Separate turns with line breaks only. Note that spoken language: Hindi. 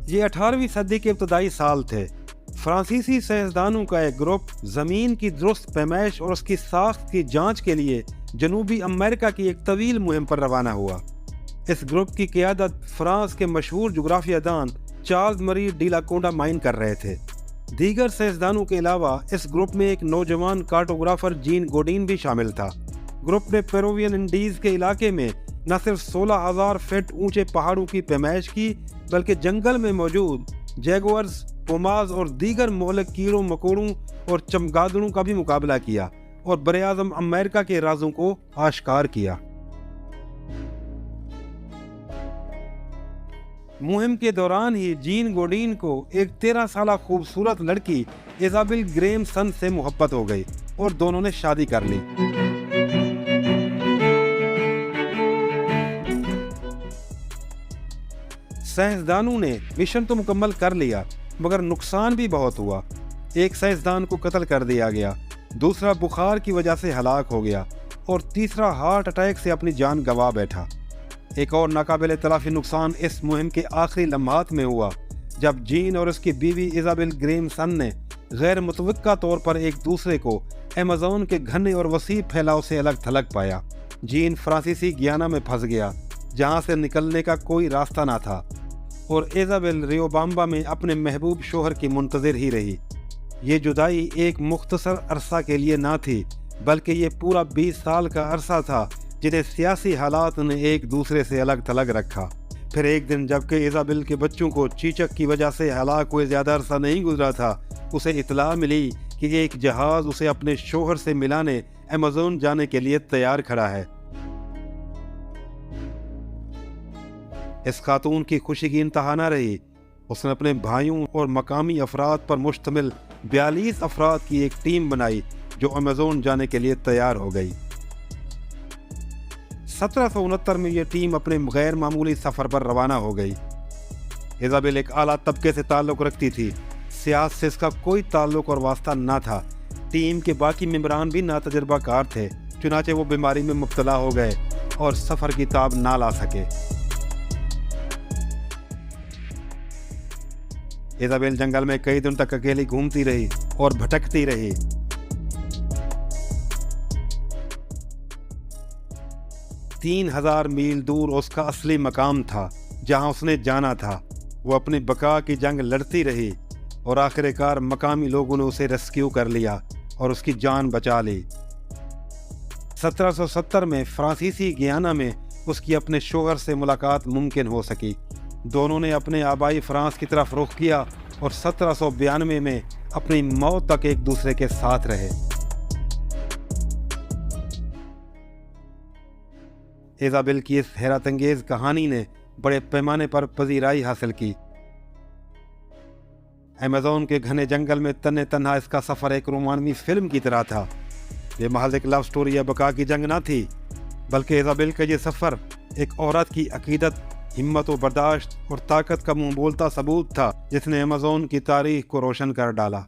ये 18वीं सदी के इब्तदाई साल थे। फ्रांसीसी साइंसदानों का एक ग्रुप ज़मीन की दुरुस्त पैमाइश और उसकी साख्त की जांच के लिए जनूबी अमेरिका की एक तवील मुहिम पर रवाना हुआ। इस ग्रुप की क़ियादत फ्रांस के मशहूर जोग्राफियादान चार्ल्स मरी डी ला कोंडा माइन कर रहे थे। दीगर साइंसदानों के अलावा इस ग्रुप में एक नौजवान कार्टोग्राफर जीन गोडीन भी शामिल था। ग्रुप ने पेरुवियन इंडीज़ के इलाके में न सिर्फ 16,000 फीट ऊंचे पहाड़ों की पैमाइश की, बल्कि जंगल में मौजूद जैगुआर्स, पुमाज और दीगर मोहलक कीड़ों मकोड़ों और चमगादड़ों का भी मुकाबला किया और बरे-आज़म अमेरिका के राजों को आश्कार किया। मुहिम के दौरान ही जीन गोडीन को एक 13 साल खूबसूरत लड़की इजाबेल ग्रेम सन से मोहब्बत हो गई और दोनों ने शादी कर ली। साइंसदानों ने मिशन तो मुकम्मल कर लिया, मगर नुकसान भी बहुत हुआ। एक साइंसदान को कत्ल कर दिया गया, दूसरा बुखार की वजह से हलाक हो गया और तीसरा हार्ट अटैक से अपनी जान गंवा बैठा। एक और नाकाबिले तलाफी नुकसान इस मुहिम के आखिरी लम्हात में हुआ, जब जीन और उसकी बीवी इजाबेल ग्रेम सन ने गैर मुतवक्का तौर पर एक दूसरे को अमेज़न के घने और वसी फैलाव से अलग थलग पाया। जीन फ्रांसीसी गियाना में फंस गया, जहाँ से निकलने का कोई रास्ता ना था, और इजाबेल रियोबाम्बा में अपने महबूब शोहर की मुंतज़िर ही रही। ये जुदाई एक मुख्तसर अरसा के लिए ना थी, बल्कि ये पूरा 20 साल का अरसा था जिन्हें सियासी हालात ने एक दूसरे से अलग थलग रखा। फिर एक दिन जबकि इजाबेल के बच्चों को चीचक की वजह से हलाक हुए ज़्यादा अरसा नहीं गुजरा था, उसे इतला मिली कि एक जहाज़ उसे अपने शोहर से मिलाने अमेज़न जाने के लिए तैयार खड़ा है। इस खातून की खुशी की इंतहा न रही। उसने अपने भाइयों और मकामी अफराद पर मुश्तमिल 42 अफराद की एक टीम बनाई जो अमेज़न जाने के लिए तैयार हो गई। 1769 में यह टीम अपने गैर मामूली सफ़र पर रवाना हो गई। इजाबेल एक आला तबके से ताल्लुक़ रखती थी, सियासत से इसका कोई ताल्लुक़ और वास्ता ना था। टीम के बाकी मेंबरान भी नातजुर्बाकार थे, चुनाचे वो बीमारी में मुब्तला हो गए और सफ़र की ताब ना ला सके। इजाबेल जंगल में कई दिन तक अकेली घूमती रही और भटकती रही। तीन 3000 मील दूर उसका असली मकाम था, जहां उसने जाना था। वो अपनी बका की जंग लड़ती रही और आखिरकार मकामी लोगों ने उसे रेस्क्यू कर लिया और उसकी जान बचा ली। 1770 में फ्रांसीसी गियाना में उसकी अपने शोहर से मुलाकात मुमकिन हो सकी। दोनों ने अपने आबाई फ्रांस की तरफ रुख किया और 1792 में अपनी मौत तक एक दूसरे के साथ रहे। इजाबेल की इस हैरत अंगेज कहानी ने बड़े पैमाने पर पजीराई हासिल की। अमेज़न के घने जंगल में तन्ने तन्हा इसका सफ़र एक रोमांवी फिल्म की तरह था। ये महज एक लव स्टोरी या बका की जंग ना थी, बल्कि इजाबेल का ये सफ़र एक औरत की अकीदत, हिम्मत व बर्दाश्त और ताकत का मुंह बोलता सबूत था, जिसने अमेज़न की तारीख को रोशन कर डाला।